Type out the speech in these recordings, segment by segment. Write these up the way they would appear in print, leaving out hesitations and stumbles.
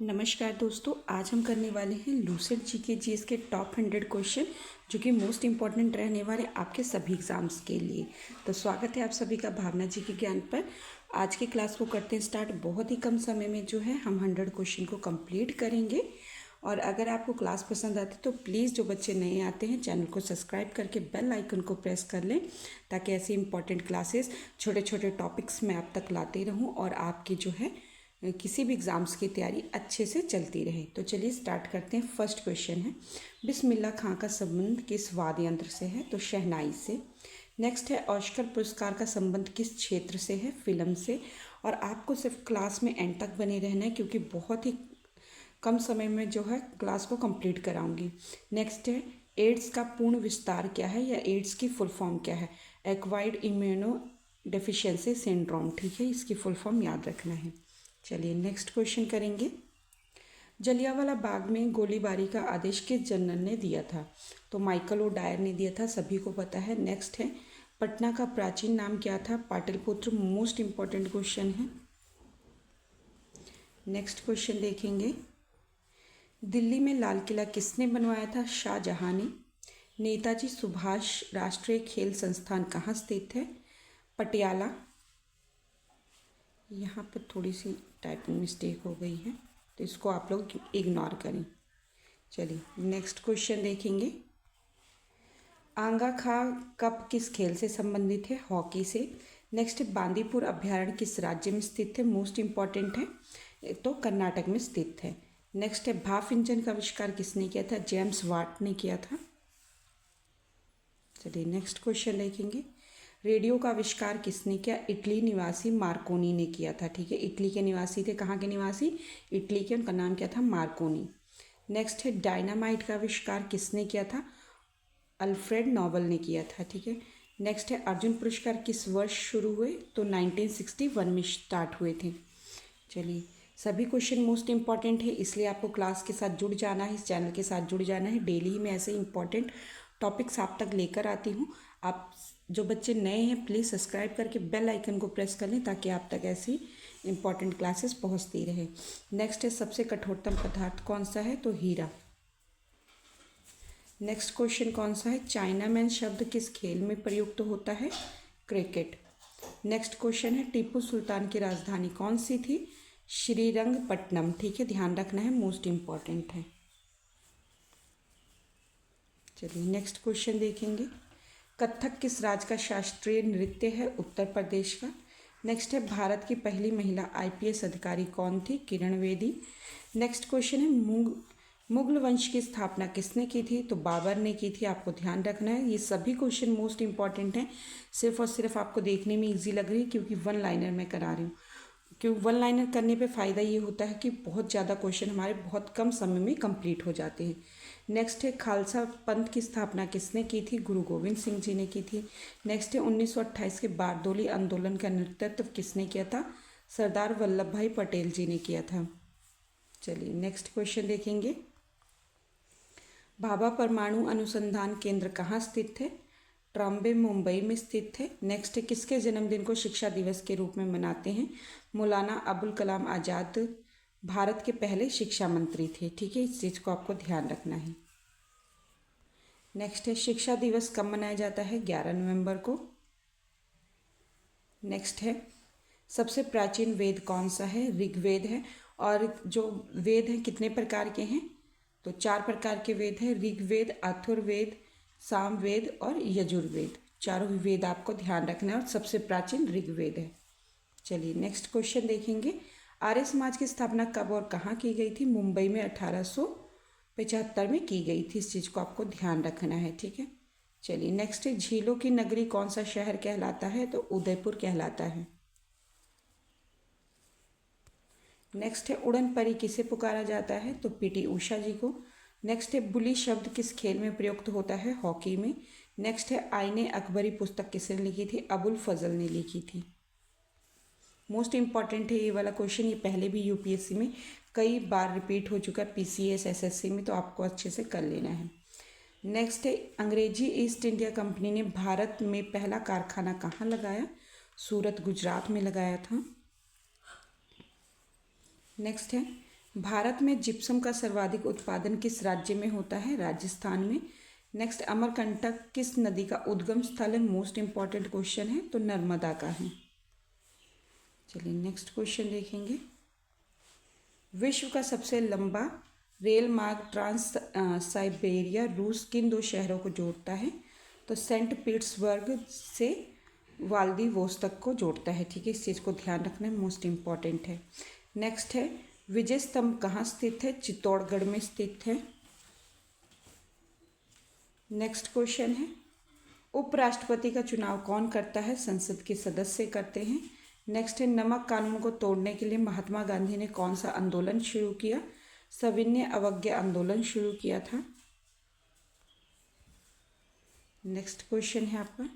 नमस्कार दोस्तों, आज हम करने वाले हैं लूसेंट जीके जीएस के टॉप 100 क्वेश्चन जो कि मोस्ट इम्पॉर्टेंट रहने वाले आपके सभी एग्जाम्स के लिए। तो स्वागत है आप सभी का भावना जी के ज्ञान पर। आज की क्लास को करते हैं स्टार्ट। बहुत ही कम समय में जो है हम 100 क्वेश्चन को कंप्लीट करेंगे। और अगर आपको क्लास पसंद आती तो प्लीज़ जो बच्चे नए आते हैं चैनल को सब्सक्राइब करके बेल आइकन को प्रेस कर लें, ताकि ऐसी इंपॉर्टेंट क्लासेस छोटे छोटे टॉपिक्स में आप तक लाते रहूँ और आपकी जो है किसी भी एग्ज़ाम्स की तैयारी अच्छे से चलती रहे। तो चलिए स्टार्ट करते हैं। फर्स्ट क्वेश्चन है, बिस्मिल्लाह खां का संबंध किस वाद्य यंत्र से है? तो शहनाई से। नेक्स्ट है, ऑस्कर पुरस्कार का संबंध किस क्षेत्र से है? फिल्म से। और आपको सिर्फ क्लास में एंड तक बने रहना है, क्योंकि बहुत ही कम समय में जो है क्लास को कंप्लीट कराऊंगी। नेक्स्ट है, एड्स का पूर्ण विस्तार क्या है या एड्स की फुल फॉर्म क्या है? Acquired immuno deficiency syndrome. ठीक है, इसकी फुल फॉर्म याद रखना है। चलिए नेक्स्ट क्वेश्चन करेंगे। जलियांवाला बाग में गोलीबारी का आदेश किस जनरल ने दिया था? तो माइकल ओ डायर ने दिया था, सभी को पता है। नेक्स्ट है, पटना का प्राचीन नाम क्या था? पाटलिपुत्र। मोस्ट इम्पॉर्टेंट क्वेश्चन है। नेक्स्ट क्वेश्चन देखेंगे, दिल्ली में लाल किला किसने बनवाया था? शाहजहां ने। नेताजी सुभाष राष्ट्रीय खेल संस्थान कहाँ स्थित है? पटियाला। यहाँ पर थोड़ी सी टाइपिंग मिस्टेक हो गई है, तो इसको आप लोग इग्नोर करें। चलिए नेक्स्ट क्वेश्चन देखेंगे। आंगा खां कप किस खेल से संबंधित है? हॉकी से। नेक्स्ट, बांदीपुर अभ्यारण्य किस राज्य में स्थित है? मोस्ट इम्पॉर्टेंट है, तो कर्नाटक में स्थित है। नेक्स्ट है, भाप इंजन का आविष्कार किसने किया था? जेम्स वाट ने किया था। चलिए नेक्स्ट क्वेश्चन देखेंगे। रेडियो का आविष्कार किसने किया? इटली निवासी मार्कोनी ने किया था। ठीक है, इटली के निवासी थे। कहाँ के निवासी? इटली के। उनका नाम क्या था? मार्कोनी। नेक्स्ट है, डायनामाइट का आविष्कार किसने किया था? अल्फ्रेड नोबल ने किया था। ठीक है। नेक्स्ट है, अर्जुन पुरस्कार किस वर्ष शुरू हुए? तो 1961 में स्टार्ट हुए थे। चलिए, सभी क्वेश्चन मोस्ट इंपॉर्टेंट है, इसलिए आपको क्लास के साथ जुड़ जाना है, इस चैनल के साथ जुड़ जाना है। डेली ही मैं ऐसे इंपॉर्टेंट टॉपिक्स आप तक लेकर आती हूँ। आप जो बच्चे नए हैं प्लीज़ सब्सक्राइब करके बेल आइकन को प्रेस कर लें, ताकि आप तक ऐसी इंपॉर्टेंट क्लासेस पहुँचती रहे। नेक्स्ट है, सबसे कठोरतम पदार्थ कौन सा है? तो हीरा। नेक्स्ट क्वेश्चन कौन सा है? चाइनामैन शब्द किस खेल में प्रयुक्त होता है? क्रिकेट। नेक्स्ट क्वेश्चन है, टीपू सुल्तान की राजधानी कौन सी थी? श्रीरंगपट्टनम। ठीक है, ध्यान रखना है, मोस्ट इम्पॉर्टेंट है। चलिए नेक्स्ट क्वेश्चन देखेंगे। कथक किस राज्य का शास्त्रीय नृत्य है? उत्तर प्रदेश का। नेक्स्ट है, भारत की पहली महिला आईपीएस अधिकारी कौन थी? किरण बेदी। नेक्स्ट क्वेश्चन है, मुगल वंश की स्थापना किसने की थी? तो बाबर ने की थी। आपको ध्यान रखना है, ये सभी क्वेश्चन मोस्ट इंपॉर्टेंट हैं। सिर्फ और सिर्फ आपको देखने में इजी लग रही है क्योंकि वन लाइनर मैं करा रही हूँ। क्योंकि वन लाइनर करने पे फ़ायदा ये होता है कि बहुत ज़्यादा क्वेश्चन हमारे बहुत कम समय में कंप्लीट हो जाते हैं। नेक्स्ट है, खालसा पंथ की स्थापना किसने की थी? गुरु गोविंद सिंह जी ने की थी। नेक्स्ट है, 1928 के बारडोली आंदोलन का नेतृत्व किसने किया था? सरदार वल्लभ भाई पटेल जी ने किया था। चलिए नेक्स्ट क्वेश्चन देखेंगे। भाभा परमाणु अनुसंधान केंद्र कहाँ स्थित है? ट्रॉम्बे मुंबई में स्थित है। नेक्स्ट है, किसके जन्मदिन को शिक्षा दिवस के रूप में मनाते हैं? मौलाना अबुल कलाम आज़ाद भारत के पहले शिक्षा मंत्री थे। ठीक है, इस चीज़ को आपको ध्यान रखना है। नेक्स्ट है, शिक्षा दिवस कब मनाया जाता है? 11 नवंबर को। नेक्स्ट है, सबसे प्राचीन वेद कौन सा है? ऋग्वेद है। और जो वेद हैं कितने प्रकार के हैं? तो 4 प्रकार के वेद हैं, ऋग्वेद, अथर्ववेद, सामवेद और यजुर्वेद। चारों ही वेद आपको ध्यान रखना है और सबसे प्राचीन ऋग्वेद है। चलिए नेक्स्ट क्वेश्चन देखेंगे। आर्य समाज की स्थापना कब और कहाँ की गई थी? मुंबई में 1875 में की गई थी। इस चीज़ को आपको ध्यान रखना है। ठीक है। चलिए नेक्स्ट है, झीलों की नगरी कौन सा शहर कहलाता है? तो उदयपुर कहलाता है। नेक्स्ट है, उड़न परी किसे पुकारा जाता है? तो पीटी उषा जी को। नेक्स्ट है, बुली शब्द किस खेल में प्रयुक्त होता है? हॉकी में। नेक्स्ट है, आईने अकबरी पुस्तक किसने लिखी थी? अबुल फजल ने लिखी थी। मोस्ट इम्पॉर्टेंट है ये वाला क्वेश्चन, ये पहले भी यूपीएससी में कई बार रिपीट हो चुका है, पीसीएस एसएससी में, तो आपको अच्छे से कर लेना है। नेक्स्ट है, अंग्रेजी ईस्ट इंडिया कंपनी ने भारत में पहला कारखाना कहाँ लगाया? सूरत गुजरात में लगाया था। नेक्स्ट है, भारत में जिप्सम का सर्वाधिक उत्पादन किस राज्य में होता है? राजस्थान में। नेक्स्ट, अमरकंटक किस नदी का उद्गम स्थल है? मोस्ट इंपॉर्टेंट क्वेश्चन है, तो नर्मदा का है। चलिए नेक्स्ट क्वेश्चन देखेंगे। विश्व का सबसे लंबा रेल मार्ग ट्रांस साइबेरिया रूस किन दो शहरों को जोड़ता है? तो सेंट पीटर्सबर्ग से व्लादिवोस्तोक को जोड़ता है। ठीक है, इस चीज़ को ध्यान रखना है, मोस्ट इम्पॉर्टेंट है। नेक्स्ट है, विजय स्तंभ कहाँ स्थित है? चित्तौड़गढ़ में स्थित है। नेक्स्ट क्वेश्चन है, उपराष्ट्रपति का चुनाव कौन करता है? संसद के सदस्य करते हैं। नेक्स्ट है, नमक कानून को तोड़ने के लिए महात्मा गांधी ने कौन सा आंदोलन शुरू किया? सविनय अवज्ञा आंदोलन शुरू किया था। नेक्स्ट क्वेश्चन है आपका,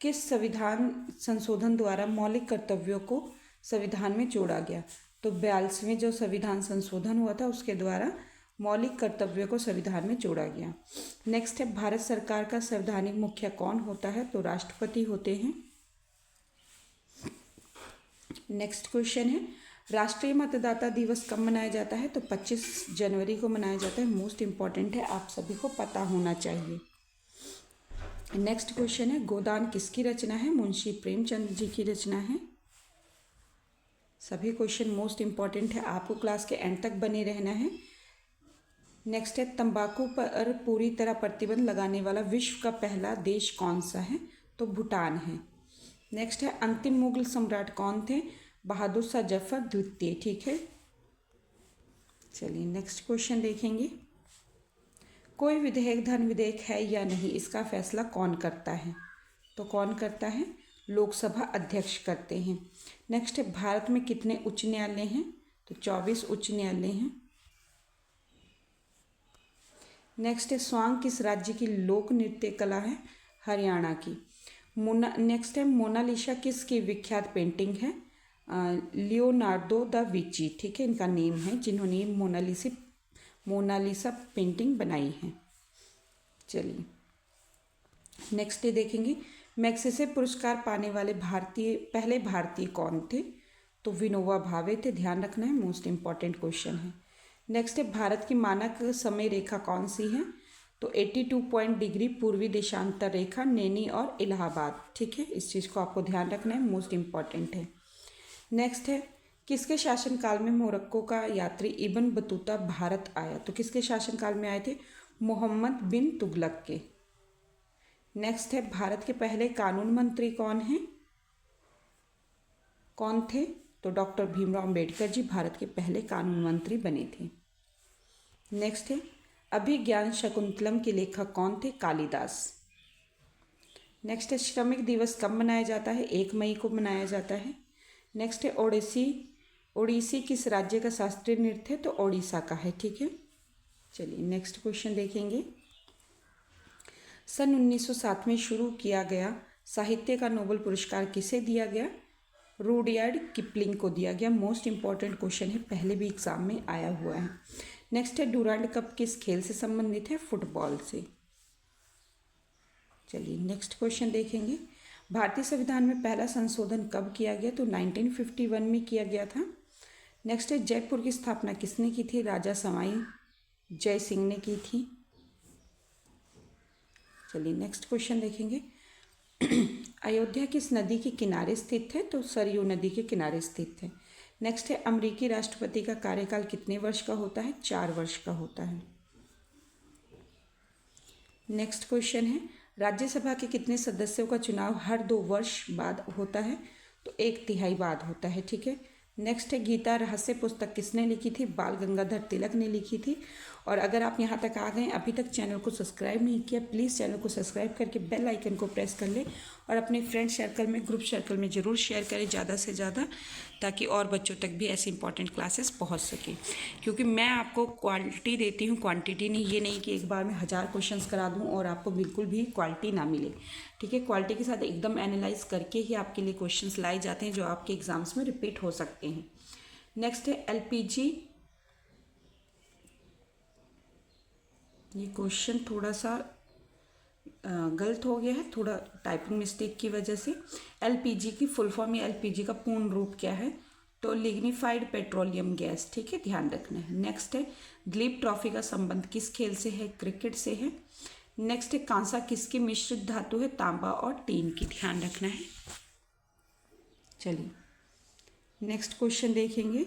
किस संविधान संशोधन द्वारा मौलिक कर्तव्यों को संविधान में जोड़ा गया? तो 42वें जो संविधान संशोधन हुआ था उसके द्वारा मौलिक कर्तव्यों को संविधान में जोड़ा गया। नेक्स्ट है, भारत सरकार का संवैधानिक मुखिया कौन होता है? तो राष्ट्रपति होते हैं। नेक्स्ट क्वेश्चन है, राष्ट्रीय मतदाता दिवस कब मनाया जाता है? तो 25 जनवरी को मनाया जाता है। मोस्ट इम्पॉर्टेंट है, आप सभी को पता होना चाहिए। नेक्स्ट क्वेश्चन है, गोदान किसकी रचना है? मुंशी प्रेमचंद जी की रचना है। सभी क्वेश्चन मोस्ट इम्पॉर्टेंट है, आपको क्लास के एंड तक बने रहना है। नेक्स्ट है, तंबाकू पर पूरी तरह प्रतिबंध लगाने वाला विश्व का पहला देश कौन सा है? तो भूटान है। नेक्स्ट है, अंतिम मुगल सम्राट कौन थे? बहादुर शाह जफर द्वितीय। ठीक है, चलिए नेक्स्ट क्वेश्चन देखेंगे। कोई विधेयक धन विधेयक है या नहीं, इसका फैसला कौन करता है? तो कौन करता है? लोकसभा अध्यक्ष करते हैं। नेक्स्ट है, भारत में कितने उच्च न्यायालय हैं? तो 24 उच्च न्यायालय हैं। नेक्स्ट है, स्वांग किस राज्य की लोक नृत्य कला है? हरियाणा की। नेक्स्ट है, मोनालिसा किसकी विख्यात पेंटिंग है? Leonardo da Vinci. ठीक है, इनका नेम है जिन्होंने मोनालिसा पेंटिंग बनाई है। चलिए नेक्स्ट डे देखेंगे, मैग्सेसे पुरस्कार पाने वाले पहले भारतीय कौन थे? तो विनोबा भावे थे। ध्यान रखना है, मोस्ट इम्पॉर्टेंट क्वेश्चन है। नेक्स्ट है, भारत की मानक समय रेखा कौन सी है? तो 82 डिग्री पूर्वी देशांतर रेखा, नैनी और इलाहाबाद। ठीक है, इस चीज़ को आपको ध्यान रखना है, मोस्ट इम्पॉर्टेंट है। नेक्स्ट है, किसके शासनकाल में मोरक्को का यात्री इब्न बतूता भारत आया? तो किसके शासनकाल में आए थे? मोहम्मद बिन तुगलक के। नेक्स्ट है, भारत के पहले कानून मंत्री कौन थे? तो डॉक्टर भीमराव अंबेडकर जी भारत के पहले कानून मंत्री बने थे। नेक्स्ट है, अभिज्ञान शकुंतलम के लेखक कौन थे? कालिदास। नेक्स्ट है, श्रमिक दिवस कब मनाया जाता है? 1 मई को मनाया जाता है। नेक्स्ट है, ओडिसी किस राज्य का शास्त्रीय नृत्य है? तो ओडिशा का है। ठीक है, चलिए नेक्स्ट क्वेश्चन देखेंगे। सन 1907 में शुरू किया गया साहित्य का नोबेल पुरस्कार किसे दिया गया? रुडयार्ड किपलिंग को दिया गया। मोस्ट इम्पॉर्टेंट क्वेश्चन है, पहले भी एग्जाम में आया हुआ है। नेक्स्ट है, डुरांड कप किस खेल से संबंधित है? फुटबॉल से। चलिए नेक्स्ट क्वेश्चन देखेंगे। भारतीय संविधान में पहला संशोधन कब किया गया? तो 1951 में किया गया था। नेक्स्ट है, जयपुर की स्थापना किसने की थी? राजा सवाई जय सिंह ने की थी। चलिए नेक्स्ट क्वेश्चन देखेंगे। अयोध्या किस नदी के किनारे स्थित है? तो सरयू नदी के किनारे स्थित है। नेक्स्ट है, अमेरिकी राष्ट्रपति का कार्यकाल कितने वर्ष का होता है? 4 वर्ष का होता है। नेक्स्ट क्वेश्चन है, राज्यसभा के कितने सदस्यों का चुनाव हर 2 वर्ष बाद होता है? तो 1/3 बाद होता है। ठीक है, नेक्स्ट है, गीता रहस्य पुस्तक किसने लिखी थी? बाल गंगाधर तिलक ने लिखी थी। और अगर आप यहाँ तक आ गए, अभी तक चैनल को सब्सक्राइब नहीं किया, प्लीज़ चैनल को सब्सक्राइब करके बेल आइकन को प्रेस कर ले और अपने फ्रेंड सर्कल में, ग्रुप सर्कल में ज़रूर शेयर करें ज़्यादा से ज़्यादा, ताकि और बच्चों तक भी ऐसी इंपॉर्टेंट क्लासेस पहुँच सके। क्योंकि मैं आपको क्वालिटी देती हूँ, क्वांटिटी नहीं। ये नहीं कि एक बार में 1000 क्वेश्चंस करा दूँ और आपको बिल्कुल भी क्वालिटी ना मिले। ठीक है, क्वालिटी के साथ एकदम एनालाइज करके ही आपके लिए क्वेश्चंस लाए जाते हैं जो आपके एग्जाम्स में रिपीट हो सकते हैं। नेक्स्ट है, एलपीजी। ये क्वेश्चन थोड़ा सा गलत हो गया है, थोड़ा टाइपिंग मिस्टेक की वजह से। एलपीजी की फुल फॉर्म या एलपीजी का पूर्ण रूप क्या है? तो लिग्निफाइड पेट्रोलियम गैस, ठीक है, ध्यान रखना है। नेक्स्ट है दिलीप ट्रॉफी का संबंध किस खेल से है? क्रिकेट से है। नेक्स्ट है कांसा किसकी मिश्रित धातु है? तांबा और टीन की, ध्यान रखना है। चलिए नेक्स्ट क्वेश्चन देखेंगे।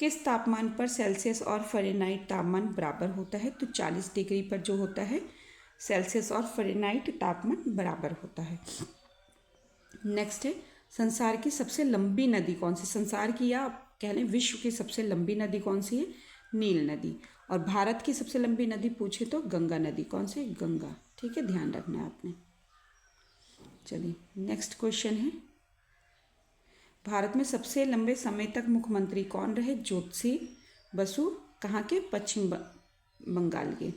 किस तापमान पर सेल्सियस और फ़ारेनहाइट तापमान बराबर होता है? तो 40 डिग्री पर जो होता है सेल्सियस और फ़ारेनहाइट तापमान बराबर होता है। नेक्स्ट है संसार की सबसे लंबी नदी कौन सी? संसार की या कह लें विश्व की सबसे लंबी नदी कौन सी है? नील नदी। और भारत की सबसे लंबी नदी पूछे तो गंगा नदी। कौन सी? गंगा, ठीक है, ध्यान रखना है आपने। चलिए नेक्स्ट क्वेश्चन है भारत में सबसे लंबे समय तक मुख्यमंत्री कौन रहे? ज्योति बसु। कहाँ के? पश्चिम बंगाल के।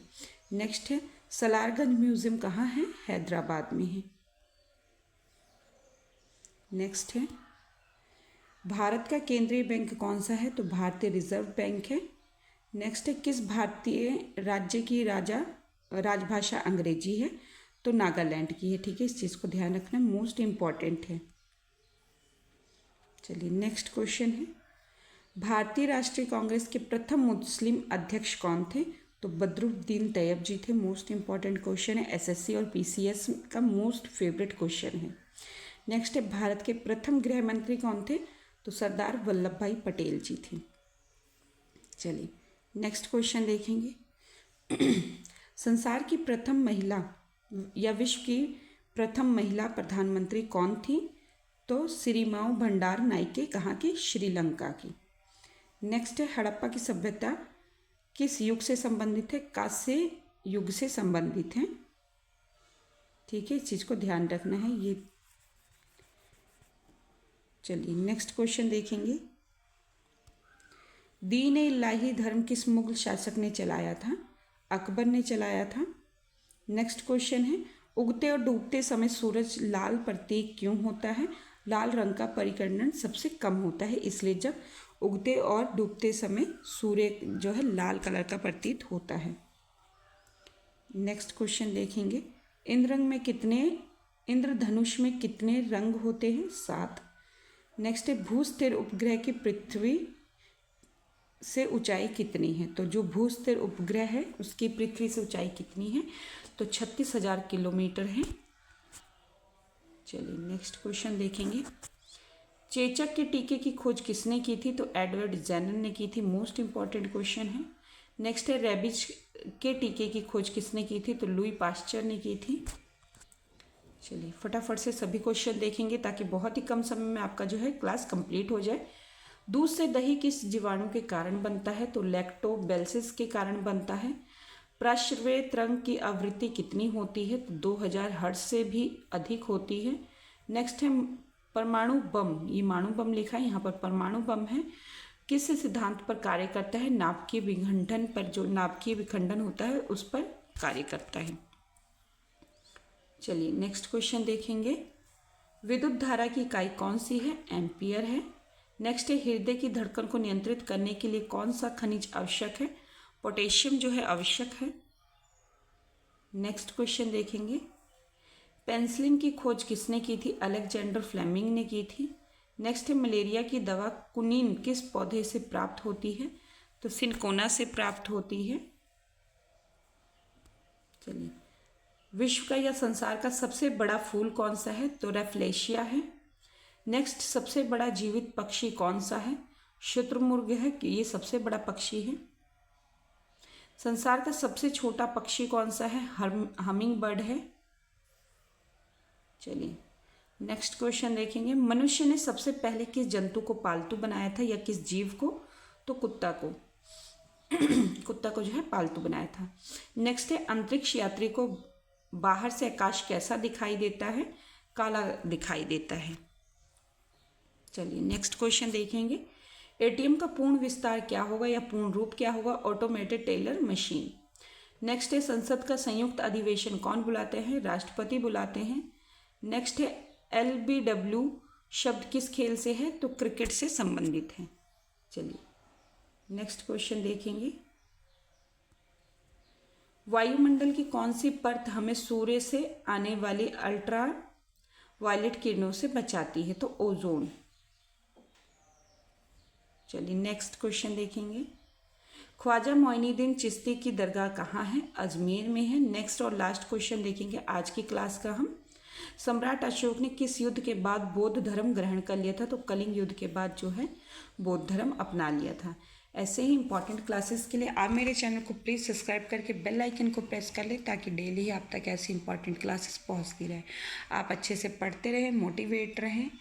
नेक्स्ट है सलारगंज म्यूजियम कहाँ है? हैदराबाद में है। नेक्स्ट है भारत का केंद्रीय बैंक कौन सा है? तो भारतीय रिजर्व बैंक है। नेक्स्ट है किस भारतीय राज्य की राजभाषा अंग्रेजी है? तो नागालैंड की है, ठीक है, इस चीज़ को ध्यान रखना, मोस्ट इम्पॉर्टेंट है। चलिए नेक्स्ट क्वेश्चन है भारतीय राष्ट्रीय कांग्रेस के प्रथम मुस्लिम अध्यक्ष कौन थे? तो बदरुद्दीन तैयब जी थे। मोस्ट इम्पॉर्टेंट क्वेश्चन है, एसएससी और पीसीएस का मोस्ट फेवरेट क्वेश्चन है। नेक्स्ट है भारत के प्रथम गृह मंत्री कौन थे? तो सरदार वल्लभ भाई पटेल जी थे। चलिए नेक्स्ट क्वेश्चन देखेंगे संसार की प्रथम महिला या विश्व की प्रथम महिला प्रधानमंत्री कौन थी? तो सिरिमाओ भंडार नाइके। कहाँ की? श्रीलंका की। नेक्स्ट है हड़प्पा की सभ्यता किस युग से संबंधित है? कांस्य युग से संबंधित है, ठीक है, इस चीज़ को ध्यान रखना है ये। चलिए नेक्स्ट क्वेश्चन देखेंगे दीन ए इलाही धर्म किस मुगल शासक ने चलाया था? अकबर ने चलाया था। नेक्स्ट क्वेश्चन है उगते और डूबते समय सूरज लाल प्रतीक क्यों होता है? लाल रंग का परिकर्णन सबसे कम होता है, इसलिए जब उगते और डूबते समय सूर्य जो है लाल कलर का प्रतीत होता है। नेक्स्ट क्वेश्चन देखेंगे इंद्रधनुष में कितने रंग होते हैं? 7। नेक्स्ट है भूस्थिर उपग्रह की पृथ्वी से ऊंचाई कितनी है? तो जो भूस्थिर उपग्रह है उसकी पृथ्वी से ऊंचाई कितनी है? तो 36,000 किलोमीटर है। चलिए नेक्स्ट क्वेश्चन देखेंगे चेचक के टीके की खोज किसने की थी? तो एडवर्ड जेनर ने की थी। मोस्ट इंपॉर्टेंट क्वेश्चन है। नेक्स्ट है रेबीज के टीके की खोज किसने की थी? तो लुई पास्चर ने की थी। चलिए फटाफट से सभी क्वेश्चन देखेंगे ताकि बहुत ही कम समय में आपका जो है क्लास कंप्लीट हो जाए। दूध से दही किस जीवाणु के कारण बनता है? तो लैक्टोबैसिलस के कारण बनता है। प्राश्रव्य तरंग की आवृत्ति कितनी होती है? तो 2000 हर्ट्ज से भी अधिक होती है। नेक्स्ट है परमाणु बम, ये माणु बम लिखा है, यहाँ पर परमाणु बम है, किस सिद्धांत पर कार्य करता है? नाभिकीय विखंडन पर, जो नाभिकीय विखंडन होता है उस पर कार्य करता है। चलिए नेक्स्ट क्वेश्चन देखेंगे विद्युत धारा की इकाई कौन सी है? एम्पियर है। नेक्स्ट है हृदय की धड़कन को नियंत्रित करने के लिए कौन सा खनिज आवश्यक है? पोटेशियम जो है आवश्यक है। नेक्स्ट क्वेश्चन देखेंगे पेनिसिलिन की खोज किसने की थी? अलेक्जेंडर फ्लेमिंग ने की थी। नेक्स्ट है मलेरिया की दवा कुनीन किस पौधे से प्राप्त होती है? तो सिनकोना से प्राप्त होती है। चलिए विश्व का या संसार का सबसे बड़ा फूल कौन सा है? तो रेफ्लेशिया है। नेक्स्ट सबसे बड़ा जीवित पक्षी कौन सा है? शुतुरमुर्ग है, कि ये सबसे बड़ा पक्षी है। संसार का सबसे छोटा पक्षी कौन सा है? हमिंग बर्ड है। चलिए नेक्स्ट क्वेश्चन देखेंगे मनुष्य ने सबसे पहले किस जंतु को पालतू बनाया था या किस जीव को? तो कुत्ता को कुत्ता को जो है पालतू बनाया था। नेक्स्ट है अंतरिक्ष यात्री को बाहर से आकाश कैसा दिखाई देता है? काला दिखाई देता है। चलिए नेक्स्ट क्वेश्चन देखेंगे एटीएम का पूर्ण विस्तार क्या होगा या पूर्ण रूप क्या होगा? Automated teller machine. नेक्स्ट है संसद का संयुक्त अधिवेशन कौन बुलाते हैं? राष्ट्रपति बुलाते हैं। नेक्स्ट है LBW शब्द किस खेल से है? तो क्रिकेट से संबंधित है। चलिए नेक्स्ट क्वेश्चन देखेंगे वायुमंडल की कौन सी परत हमें सूर्य से आने वाली अल्ट्रा वायलेट किरणों से बचाती है? तो ओजोन। चलिए नेक्स्ट क्वेश्चन देखेंगे। ख्वाजा मोइनुद्दीन चिश्ती की दरगाह कहाँ है? अजमेर में है। नेक्स्ट और लास्ट क्वेश्चन देखेंगे आज की क्लास का हम। सम्राट अशोक ने किस युद्ध के बाद बौद्ध धर्म ग्रहण कर लिया था? तो कलिंग युद्ध के बाद जो है बौद्ध धर्म अपना लिया था। ऐसे ही इंपॉर्टेंट क्लासेस के लिए आप मेरे चैनल को प्लीज़ सब्सक्राइब करके बेल आइकन को प्रेस कर लें ताकि डेली आप तक ऐसी इंपॉर्टेंट क्लासेस पहुंचती रहे। आप अच्छे से पढ़ते रहें, मोटिवेट रहें